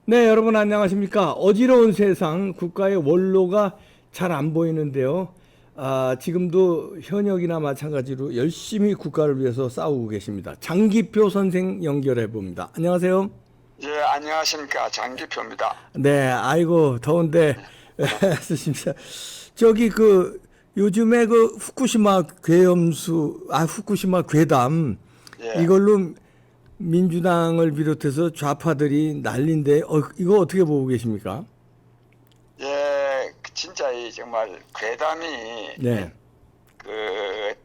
네, 여러분 안녕하십니까? 어지러운 세상 국가의 원로가 잘 안 보이는데요. 지금도 현역이나 마찬가지로 열심히 국가를 위해서 싸우고 계십니다. 장기표 선생 연결해 봅니다. 안녕하세요. 예, 안녕하십니까. 장기표입니다. 네, 아이고 더운데 쓰십니다. 저기 요즘에 후쿠시마 괴염수, 후쿠시마 괴담 예, 이걸로 민주당을 비롯해서 좌파들이 난리인데 이거 어떻게 보고 계십니까? 예, 진짜 이 정말 괴담이 네,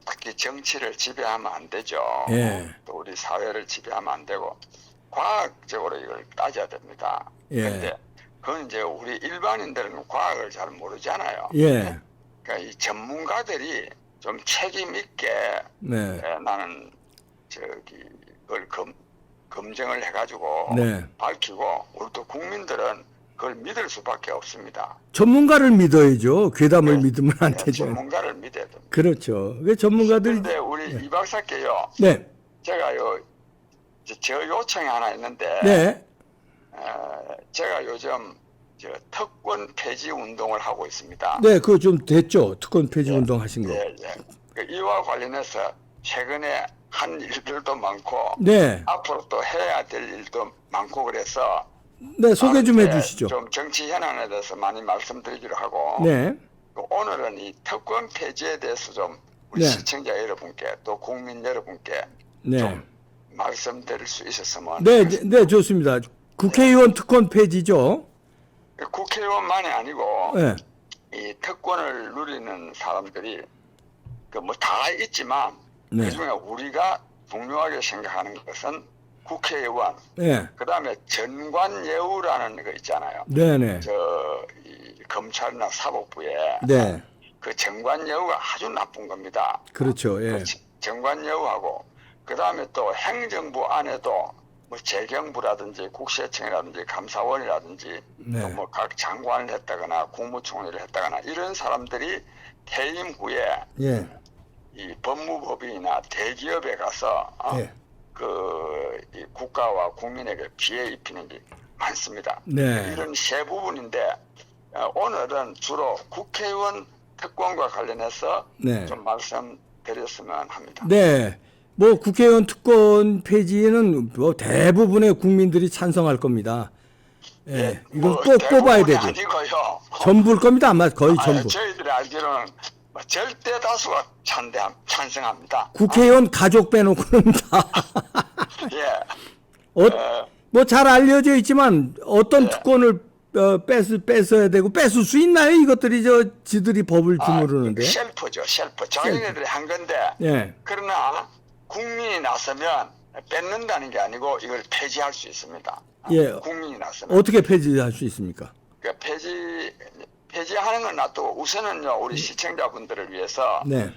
특히 정치를 지배하면 안 되죠. 예, 또 우리 사회를 지배하면 안 되고 과학적으로 이걸 따져야 됩니다. 예, 근데 그건 이제 우리 일반인들은 과학을 잘 모르잖아요. 예, 그러니까 이 전문가들이 좀 책임 있게 네, 나는 그걸 검증을 해가지고 네. 밝히고 우리 또 국민들은 그걸 믿을 수밖에 없습니다. 전문가를 믿어야죠. 괴담을 네, 믿으면 안 네, 되죠. 전문가를 믿어야 됩니다. 그렇죠. 그 전문가들이 그런데 우리 이 박사께요, 네, 제가 저 요청이 하나 있는데, 네, 제가 요즘 특권 폐지 운동을 하고 있습니다. 네, 그거 좀 됐죠. 특권 폐지 예, 운동 하신 거. 예, 예. 이와 관련해서 최근에 한 일들도 많고, 네, 앞으로 또 해야 될 일도 많고 그래서 네, 소개 좀 이제 해주시죠. 좀 정치 현안에 대해서 많이 말씀드리기로 하고, 네, 오늘은 이 특권 폐지에 대해서 좀 우리 네. 시청자 여러분께 또 국민 여러분께 네, 좀 말씀드릴 수 있었으면 네, 네, 좋습니다. 국회의원 특권 폐지죠. 국회의원만이 아니고 네, 이 특권을 누리는 사람들이 뭐 다 있지만 네, 그중에 우리가 중요하게 생각하는 것은 국회의원, 네, 그다음에 전관예우라는 거 있잖아요. 네, 네, 이 검찰이나 사법부에 네, 그 전관예우가 아주 나쁜 겁니다. 그렇죠. 예, 전관예우하고 그다음에 또 행정부 안에도 뭐 재경부라든지 국세청이라든지 감사원이라든지 네. 또 뭐 각 장관을 했다거나 국무총리를 했다거나 이런 사람들이 퇴임 후에 예, 이 법무법인이나 대기업에 가서 예, 이 국가와 국민에게 피해 입히는 게 많습니다. 네. 이런 세 부분인데 오늘은 주로 국회의원 특권과 관련해서 네. 좀 말씀드렸으면 합니다. 네. 뭐 국회의원 특권 폐지는 뭐 대부분의 국민들이 찬성할 겁니다. 예, 이건 꼭 뽑아야 대부분이 되고 아니고요. 전부일 겁니다. 아마 거의 전부. 저희들이 알기로는 뭐 절대 다수가 찬성합니다. 국회의원 가족 빼놓고는 다. 예. 뭐 잘 알려져 있지만 어떤 예. 특권을 뺏어야 되고 뺏을 수 있나요? 이것들이 지들이 법을 주무르는데. 셀프죠, 셀프. 자기네들이 한 건데. 예. 그러나 국민이 나서면 뺏는다는 게 아니고 이걸 폐지할 수 있습니다. 예. 국민이 나서면. 어떻게 폐지할 수 있습니까? 그러니까 폐지하는 건 놔두고 우선은요, 우리 시청자분들을 위해서 네.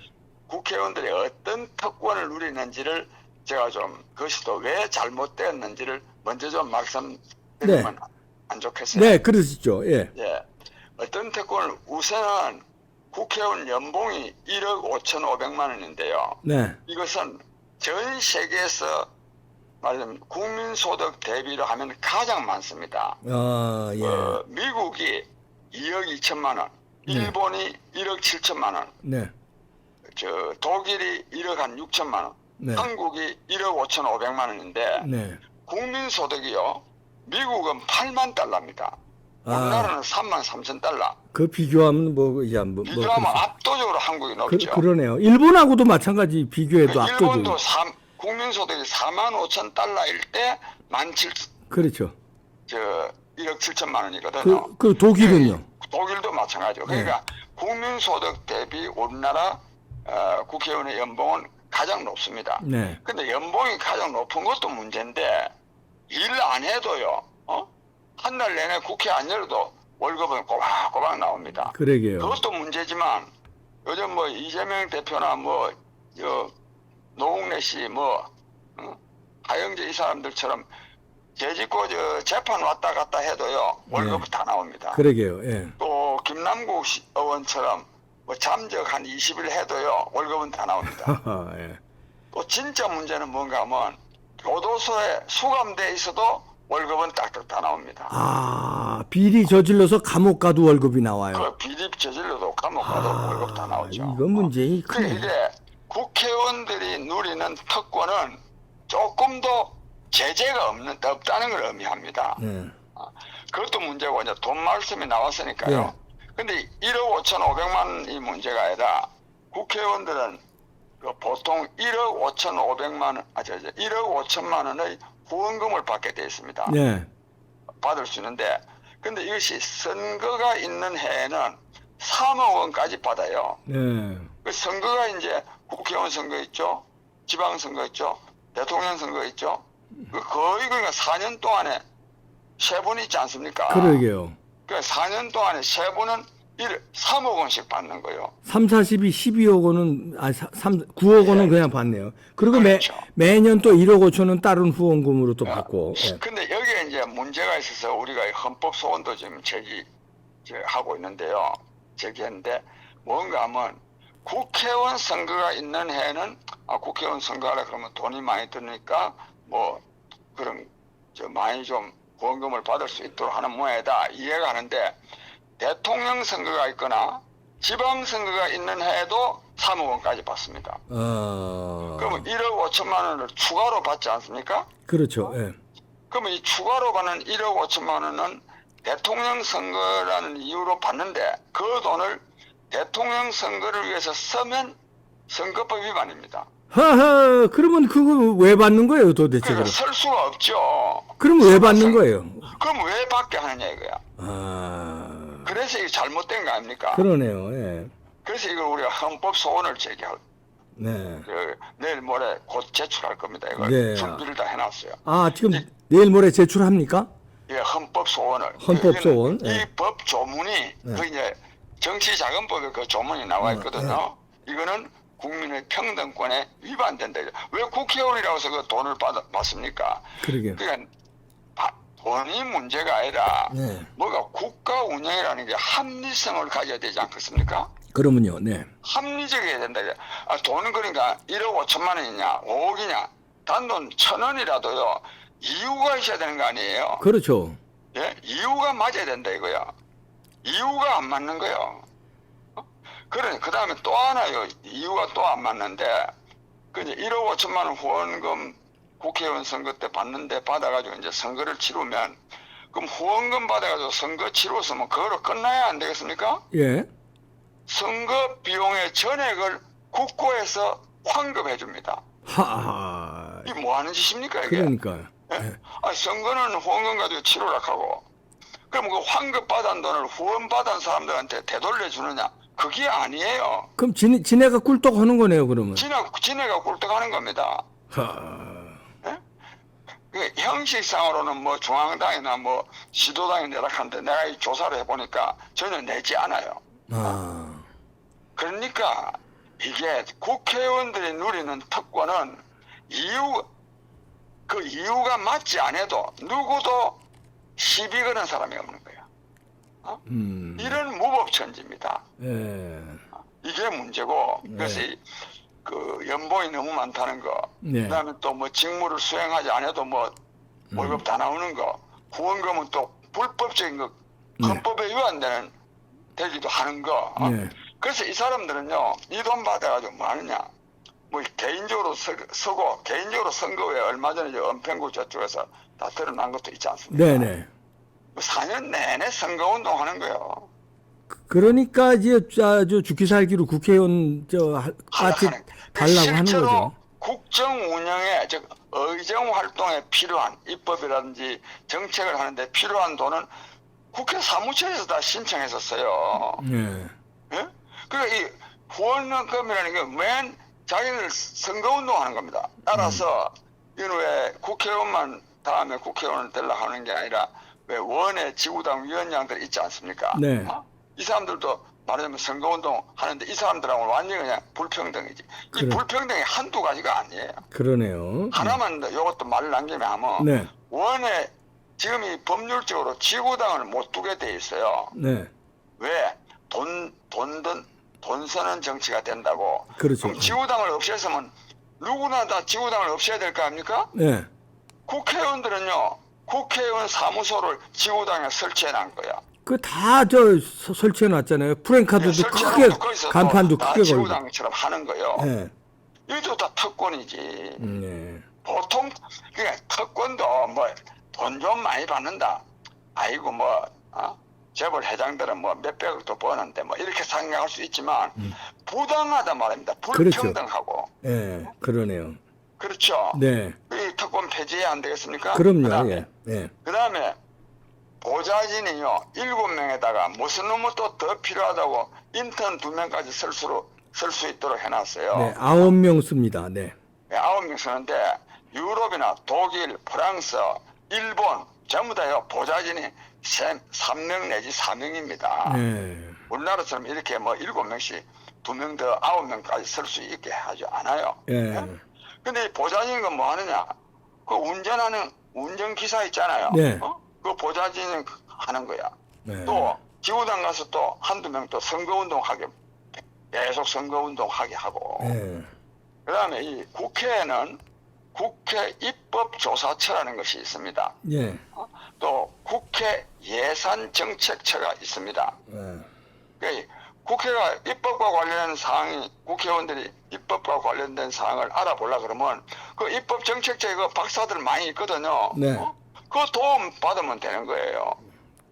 국회의원들이 어떤 특권을 누리는지를 제가 좀 그것이 또 왜 잘못되었는지를 먼저 좀 말씀드리면 네. 안 좋겠어요? 네, 그러시죠. 예. 예. 어떤 특권을 우선은 국회의원 연봉이 1억 5,500만 원인데요. 네. 이것은 전 세계에서 말하자면 국민소득 대비로 하면 가장 많습니다. 예. 미국이 2억 2천만 원, 네. 일본이 1억 7천만 원, 네. 독일이 1억 한 6천만 원, 네. 한국이 1억 5,500만 원인데 네. 국민소득이요. 미국은 8만 달러입니다. 우리나라는 3만 3천 달러. 그 비교하면 비교하면 압도적으로 한국이 높죠. 그러네요. 일본하고도 마찬가지 비교해도 압도적으로. 일본도 국민소득이 4만 5천 달러일 때 17,000 그렇죠. 1억 7천만 원이거든요. 그 독일은요? 독일도 마찬가지죠. 그러니까 국민소득 대비 우리나라 국회의원의 연봉은 가장 높습니다. 네. 근데 연봉이 가장 높은 것도 문제인데 일 안 해도요. 한 달 내내 국회 안 열어도 월급은 꼬박꼬박 나옵니다. 그러게요. 그것도 문제지만 요즘 뭐 이재명 대표나 노웅래 씨 하영재 이 사람들처럼 재짓고 재판 왔다 갔다 해도요 월급 다 나옵니다. 그러게요. 예. 또 김남국 의원처럼 잠적 한 20일 해도요 월급은 다 나옵니다. 예. 또 진짜 문제는 뭔가 하면 교도소에 수감돼 있어도 월급은 딱딱 다 나옵니다. 아, 비리 저질러서 감옥 가도 월급이 나와요. 그 비리 저질러도 감옥 가도 월급 다 나오죠. 이건 문제이 크네. 이게 국회의원들이 누리는 특권은 조금 더 제재가 없다는 걸 의미합니다. 네. 그것도 문제고 이제 돈 말씀이 나왔으니까요. 네. 근데 1억 5,500만이 문제가 아니라 국회의원들은 그 보통 1억 5,500만 원, 1억 5천만 원의 후원금을 받게 돼 있습니다. 네. 받을 수 있는데, 근데 이것이 선거가 있는 해에는 3억 원까지 받아요. 네. 그 선거가 이제 국회의원 선거 있죠, 지방선거 있죠, 대통령 선거 있죠. 그 거의 그러니까 4년 동안에 3번 있지 않습니까? 그러게요. 그 4년 동안에 3번은 3억 원씩 받는 거예요. 3, 40이 12억 원은, 9억 원은 그냥 받네요. 그리고 그렇죠. 매년 또 1억 5천은 다른 후원금으로 또 받고. 예. 근데 여기에 이제 문제가 있어서 우리가 헌법 소원도 지금 제기하고 있는데요. 제기했는데 뭔가 하면 국회의원 선거가 있는 해에는 국회의원 선거하라 그러면 돈이 많이 드니까 뭐 그런 많이 좀 후원금을 받을 수 있도록 하는 모양이다 이해가 하는데 대통령 선거가 있거나 지방 선거가 있는 해에도 3억 원까지 받습니다. 그러면 1억 5천만 원을 추가로 받지 않습니까? 그렇죠. 예. 그러면 이 추가로 받는 1억 5천만 원은 대통령 선거라는 이유로 받는데 그 돈을 대통령 선거를 위해서 쓰면 선거법 위반입니다. 하하, 그러면 그거 왜 받는 거예요, 도대체? 그러니까 쓸 수가 없죠. 그럼 왜 받는 거예요? 그럼 왜 받게 하느냐 이거야. 그래서 이게 잘못된 거 아닙니까? 그러네요. 예. 그래서 이걸 우리가 헌법 소원을 제기할 네. 내일 모레 곧 제출할 겁니다. 이걸 네. 준비를 다 해놨어요. 지금 내일 모레 제출합니까? 예, 헌법 소원을. 헌법 소원. 이 법 조문이 그 이제 정치자금법에 그 조문이 나와 있거든요. 이거는 국민의 평등권에 위반된다. 왜 국회의원이라고 해서 그 돈을 받습니까? 그러게요. 그러니까 돈이 문제가 아니라 네. 뭐가 국가 운영이라는 게 합리성을 가져야 되지 않겠습니까? 그러면요. 네. 합리적이어야 된다. 돈은 그러니까 1억 5천만 원이냐 5억이냐 단돈 1,000원이라도요 이유가 있어야 되는 거 아니에요? 그렇죠. 예? 이유가 맞아야 된다 이거야. 이유가 안 맞는 거예요. 그러니 그 다음에 또 하나요. 이유가 또 안 맞는데 그 이제 1억 5천만 원 후원금 국회의원 선거 때 받는데 받아가지고 이제 선거를 치르면 그럼 후원금 받아가지고 선거 치렀으면 그거로 끝나야 안 되겠습니까? 예. 선거 비용의 전액을 국고에서 환급해 줍니다. 하하. 이 뭐 하는 짓입니까 이게? 그러니까요. 예? 선거는 후원금 가지고 치르라 하고 그럼 그 환급 받은 돈을 후원 받은 사람들한테 되돌려 주느냐? 그게 아니에요. 그럼 지네가 꿀떡 하는 거네요, 그러면. 지네가 꿀떡하는 겁니다. 예? 그 형식상으로는 뭐 중앙당이나 뭐 시도당이 내락하는데 내가 이 조사를 해보니까 전혀 내지 않아요. 그러니까 이게 국회의원들이 누리는 특권은 그 이유가 맞지 않아도 누구도 시비 거는 사람이 없는 거야. 이런 무법천지입니다. 예. 이게 문제고 그래서 그 연봉이 너무 많다는 거, 네. 그다음에 또 뭐 직무를 수행하지 않아도 뭐 월급 다 나오는 거, 후원금은 또 불법적인 거, 헌법에 위반되는 되기도 하는 거. 네. 그래서 이 사람들은요, 이 돈 받아가지고 뭐 하느냐, 뭐 개인적으로 쓰고 개인적으로 선거에 얼마 전에 이제 은평구 저쪽에서 다 드러난 것도 있지 않습니까? 네네. 4년 내내 선거운동 하는 거예요. 그러니까 이제 아주 죽기 살기로 국회의원 같이 달라고 하는 실제로 거죠. 국정 운영에 즉 의정 활동에 필요한 입법이라든지 정책을 하는데 필요한 돈은 국회 사무처에서 다 신청했었어요. 네. 예? 그러니까 이 후원금이라는 게 맨 자기들 선거운동하는 겁니다. 따라서 이는 왜 국회의원만 다음에 국회의원을 되려고 하는 게 아니라 왜 원외 지구당 위원장들 있지 않습니까? 네. 이 사람들도 말하자면 선거운동 하는데 이 사람들하고는 완전히 그냥 불평등이지. 이 불평등이 한두 가지가 아니에요. 그러네요. 하나만 더 이것도 말을 남기면 하면 네. 원외 지금 이 법률적으로 지구당을 못 두게 돼 있어요. 네. 왜? 돈 쓰는 정치가 된다고. 그렇죠. 그럼 지구당을 없애서면 누구나 다 지구당을 없애야 될 거 아닙니까? 네. 국회의원들은요 국회의원 사무소를 지구당에 설치해 놓은 거야. 그 다 저 설치해 놨잖아요. 프랭카드도 크게, 설치해놓고 거기서 간판도 다 크게 걸고. 지구당처럼 하는 거요. 예. 이것도 다 특권이지. 예. 보통 그게 특권도 뭐 돈 좀 많이 받는다. 아이고 뭐 재벌 회장들은 뭐 몇백억도 버는데 뭐 이렇게 생각할 수 있지만 부당하다 말입니다. 그렇죠. 불평등하고. 예. 그러네요. 그렇죠. 네. 이 특권 폐지해야 안 되겠습니까? 그럼요. 그다음에, 예. 그다음에 보좌진이요 7명에다가 무슨 놈은 또 더 필요하다고 인턴 2명까지 쓸 수 있도록 해놨어요. 네. 9명 씁니다. 네. 9명 쓰는데 유럽이나 독일, 프랑스, 일본 전부 다요 보좌진이 3명 내지 4명입니다. 네. 우리나라처럼 이렇게 뭐 7명씩 2명 더 9명까지 쓸 수 있게 하지 않아요. 예. 근데 이 보좌진은 뭐 하느냐? 그 운전하는 운전기사 있잖아요. 네. 그 보좌진이 하는 거야. 네. 또 지구당 가서 또 한두 명 또 선거운동하게 계속 선거운동하게 하고 예. 그다음에 이 국회에는 국회 입법조사처라는 것이 있습니다. 예. 또 국회 예산정책처가 있습니다. 예. 그러니까 국회가 입법과 관련된 사항이 국회의원들이 입법과 관련된 사항을 알아보려 그러면 그 입법정책처에 그 박사들 많이 있거든요. 네. 그 도움 받으면 되는 거예요.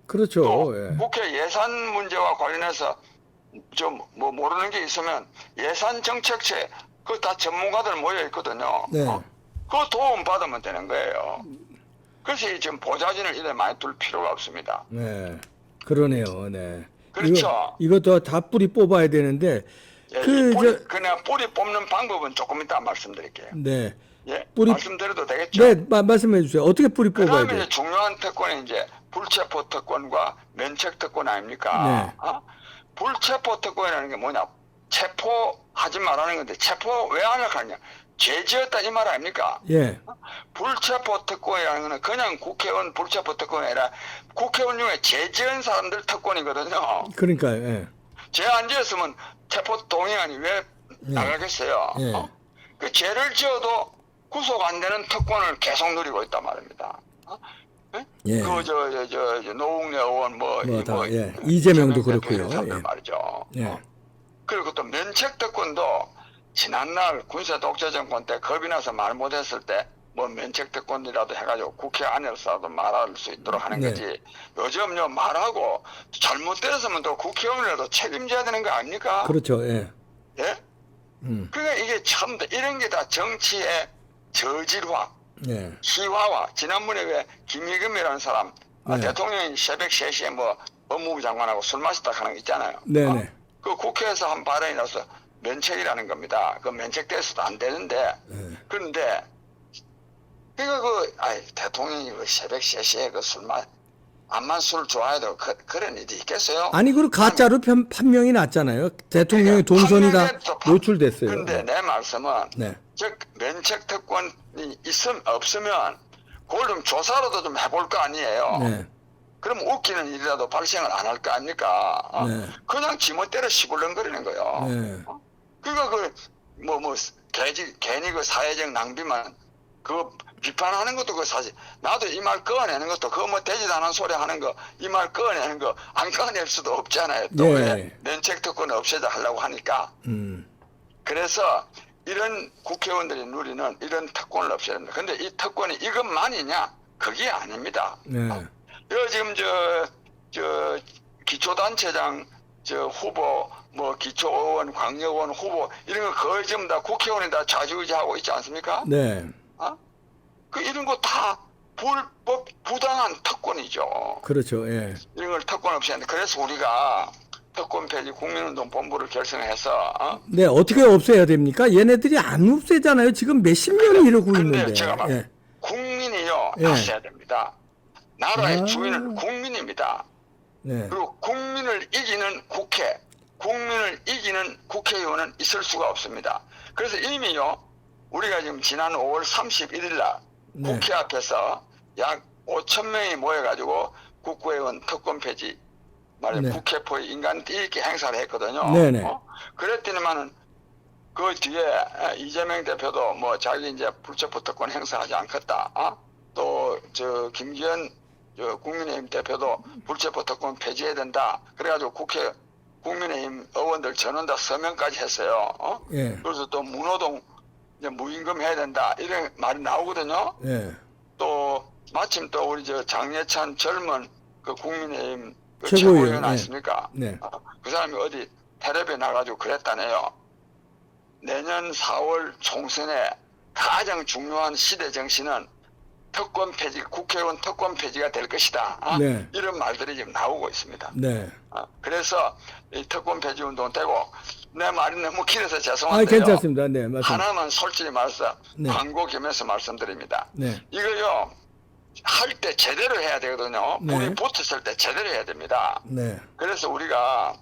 그렇죠. 또 예. 국회 예산 문제와 관련해서 좀 뭐 모르는 게 있으면 예산 정책체 그 다 전문가들 모여 있거든요. 네. 그 도움 받으면 되는 거예요. 그래서 지금 보좌진을 이래 많이 둘 필요가 없습니다. 네. 그러네요. 네. 그렇죠. 이것도 다 뿌리 뽑아야 되는데 예, 그냥 뿌리 뽑는 방법은 조금 이따 말씀드릴게요. 네. 예, 뿌리- 말씀드려도 되겠죠? 네, 말씀해 주세요. 어떻게 뿌리 뽑아야 그다음에 돼요? 이제 중요한 특권이 이제 불체포 특권과 면책 특권 아닙니까? 네. 불체포 특권이라는 게 뭐냐? 체포하지 말라는 건데 체포 왜 안 하냐? 죄 지었다 이 말 아닙니까? 예. 불체포 특권이라는 거는 그냥 국회의원 불체포 특권이 아니라 국회의원 중에 죄 지은 사람들 특권이거든요. 그러니까요. 예. 죄 안 지었으면 체포 동의안이 왜 나가겠어요? 예. 그 죄를 지어도 구속 안 되는 특권을 계속 누리고 있단 말입니다. 예. 저 노웅래 의원 예. 이재명도 그렇고요. 이런 사람들 예. 말이죠. 예. 그리고 또 면책 특권도 지난날 군사 독재 정권 때 겁이 나서 말 못했을 때 뭐 면책 특권이라도 해가지고 국회 안에서도 말할 수 있도록 하는 네. 거지. 요즘요 말하고 잘못됐으면 또 국회의원이라도 책임져야 되는 거 아닙니까? 그렇죠. 예. 예? 그러니까 이게 참 이런 게 다 정치의 저질화, 예. 희화화. 지난번에 왜 김희금이라는 사람 네. 대통령이 새벽 3시에 뭐 법무부 장관하고 술 마셨다 하는 거 있잖아요. 네네. 그 국회에서 한 발언이 나서 면책이라는 겁니다. 그 면책돼서도 안 되는데 그런데 대통령이 그 새벽 3시에 그 암만 술 좋아해도 그런 일이 있겠어요? 아니 그리고 가짜로 판명이 났잖아요. 대통령의 동선이 다 노출됐어요. 그런데 내 말씀은 네. 즉 면책 특권이 없으면 그걸 좀 조사라도 좀 해볼 거 아니에요. 네. 그럼 웃기는 일이라도 발생을 안 할 거 아닙니까? 네. 그냥 지멋대로 시골렁거리는 거예요. 네. 그러니까 괜히 그 사회적 낭비만 그거 비판하는 것도 그 사실 나도 이 말 꺼내는 것도 그거 뭐 되지도 않은 소리 하는 거 이 말 꺼내는 거 안 꺼낼 수도 없잖아요. 또 왜 예. 면책 특권 없애자 하려고 하니까. 그래서 이런 국회의원들이 누리는 이런 특권을 없애야 됩니다. 근데 이 특권이 이것만이냐? 그게 아닙니다. 네. 지금 저 기초단체장 후보 뭐 기초의원, 광역의원 후보 이런 거 거의 지금 다 국회의원이 다 좌지우지하고 있지 않습니까? 네. 그 이런 거 다 불법 부당한 특권이죠. 그렇죠. 예. 이런 걸 특권 없이 하는데 그래서 우리가 특권 폐지 국민운동본부를 결성해서 네, 어떻게 없애야 됩니까? 얘네들이 안 없애잖아요. 지금 몇십 년이 이러고 근데 있는데. 제가 말 예. 국민이요 예. 나서야 됩니다. 나라의 아. 주인은 국민입니다. 네. 그리고 국민을 이기는 국회, 국민을 이기는 국회의원은 있을 수가 없습니다. 그래서 이미요, 우리가 지금 지난 5월 31일 날 네. 국회 앞에서 약 5천 명이 모여가지고 국회의원 특권 폐지, 네. 국회포의 인간 띠기 행사를 했거든요. 네네. 그랬더니만은 그 뒤에 이재명 대표도 뭐 자기 이제 불체포 특권 행사하지 않겠다. 또 저 김기현 저 국민의힘 대표도 불체포 특권 폐지해야 된다. 그래가지고 국민의힘 의원들 전원 다 서명까지 했어요. 예. 그래서 또 문호동 이제 무임금 해야 된다 이런 말이 나오거든요. 예. 또 마침 또 우리 저 장예찬 젊은 그 국민의힘 그 최고위원, 최고위원 예. 아닙니까? 네. 그 사람이 어디 텔레비에 나가지고 그랬다네요. 내년 4월 총선에 가장 중요한 시대 정신은 특권 폐지, 국회의원 특권 폐지가 될 것이다. 네. 이런 말들이 지금 나오고 있습니다. 네. 그래서 이 특권 폐지 운동 되고 내 말이 너무 길어서 아, 죄송한데요. 괜찮습니다. 네, 맞습니다. 하나만 솔직히 말해서 네. 광고 겸해서 말씀드립니다. 네. 이거요 할 때 제대로 해야 되거든요. 네. 불이 붙었을 때 제대로 해야 됩니다. 네. 그래서 우리가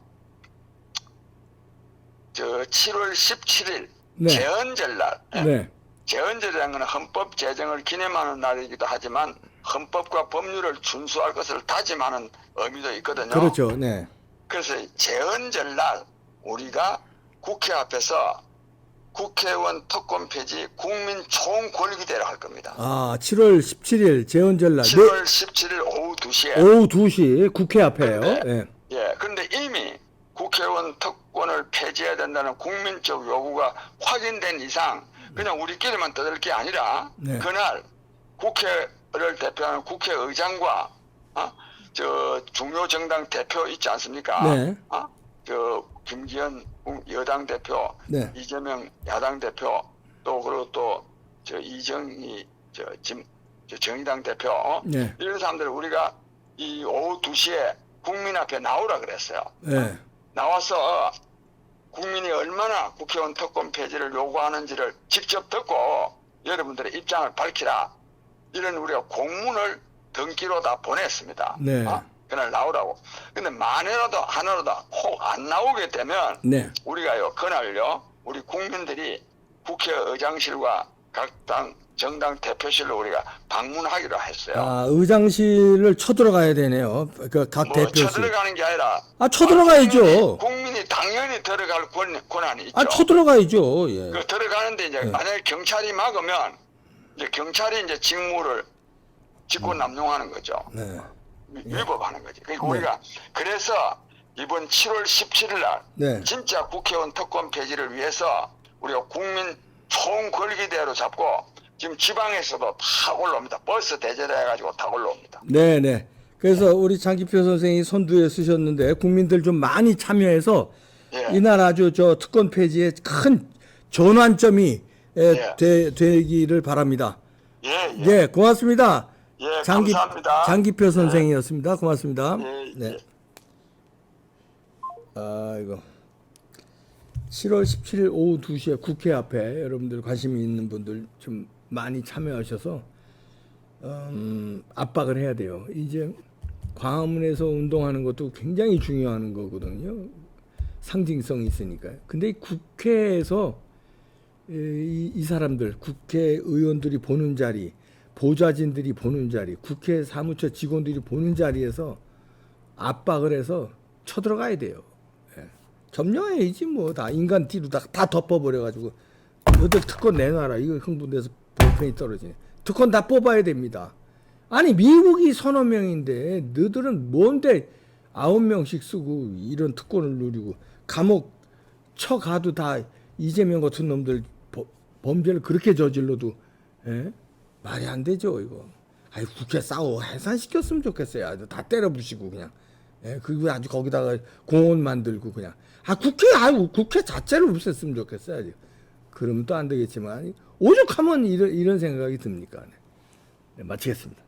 저 7월 17일 네. 제헌절날 네. 제헌절이라는 것은 헌법 제정을 기념하는 날이기도 하지만 헌법과 법률을 준수할 것을 다짐하는 의미도 있거든요. 그렇죠. 네. 그래서 제헌절날 우리가 국회 앞에서 국회의원 특권 폐지 국민 총권익위대회를 할 겁니다. 아, 7월 17일 재헌절날 7월 17일 오후 2시에. 오후 2시 국회 앞에요. 네. 예. 예, 그런데 이미 국회의원 특권을 폐지해야 된다는 국민적 요구가 확인된 이상 그냥 우리끼리만 떠들 게 아니라 네. 그날 국회를 대표하는 국회의장과 저 중요 정당 대표 있지 않습니까? 네. 저 김기현 여당 대표, 네. 이재명 야당 대표, 또 그리고 또 저 이정희 저 정의당 대표 네. 이런 사람들 우리가 이 오후 2시에 국민 앞에 나오라 그랬어요. 네. 나와서 국민이 얼마나 국회의원 특권 폐지를 요구하는지를 직접 듣고 여러분들의 입장을 밝히라. 이런 우리가 공문을 등기로 다 보냈습니다. 네. 그날 나오라고. 근데 만에라도 하나라도 혹 안 나오게 되면 네. 우리가요 그날요 우리 국민들이 국회의장실과 각 당 정당 대표실로 우리가 방문하기로 했어요. 아, 의장실을 쳐들어가야 되네요. 그 각 뭐 대표실. 쳐들어가는 게 아니라 쳐들어가야죠. 국민이 당연히 들어갈 권한이 있죠. 쳐들어가야죠. 예. 그 들어가는데 이제 만약에 경찰이 막으면 이제 경찰이 이제 직무를 직권남용하는 거죠. 네. 위법하는 거지. 그러니까 우리가 그래서 이번 7월 17일 날 네. 진짜 국회의원 특권 폐지를 위해서 우리가 국민 총권익위대회로 잡고 지금 지방에서도 다 올라옵니다. 버스 대절해 가지고 다 올라옵니다. 네, 네. 그래서 우리 장기표 선생이 선두에 쓰셨는데 국민들 좀 많이 참여해서 예. 이날 아주 저 특권 폐지에 큰 전환점이 예. 되기를 바랍니다. 예, 예. 네, 고맙습니다. 예, 감사합니다. 장기표 선생이었습니다. 고맙습니다. 예, 네. 예. 이거 7월 17일 오후 2시에 국회 앞에 여러분들 관심이 있는 분들 좀 많이 참여하셔서 압박을 해야 돼요. 이제 광화문에서 운동하는 것도 굉장히 중요한 거거든요. 상징성이 있으니까요. 근데 이 국회에서 이 사람들, 국회의원들이 보는 자리, 보좌진들이 보는 자리, 국회 사무처 직원들이 보는 자리에서 압박을 해서 쳐들어가야 돼요. 예. 점령해야지 뭐. 다 인간 뒤로 다 덮어버려가지고 너들 특권 내놔라. 이거 흥분돼서 볼펜이 떨어지네. 특권 다 뽑아야 됩니다. 아니 미국이 서너 명인데 너들은 뭔데 9명씩 쓰고 이런 특권을 누리고 감옥 쳐가도 다 이재명 같은 놈들 범죄를 그렇게 저질러도 말이 안 되죠 이거. 아니 국회 싸워 해산시켰으면 좋겠어요. 아주 다 때려 부시고 그냥. 그리고 아주 거기다가 공원 만들고 그냥. 국회 자체를 없앴으면 좋겠어요. 그러면 또 안 되겠지만 오죽하면 이런 생각이 듭니까? 네, 마치겠습니다.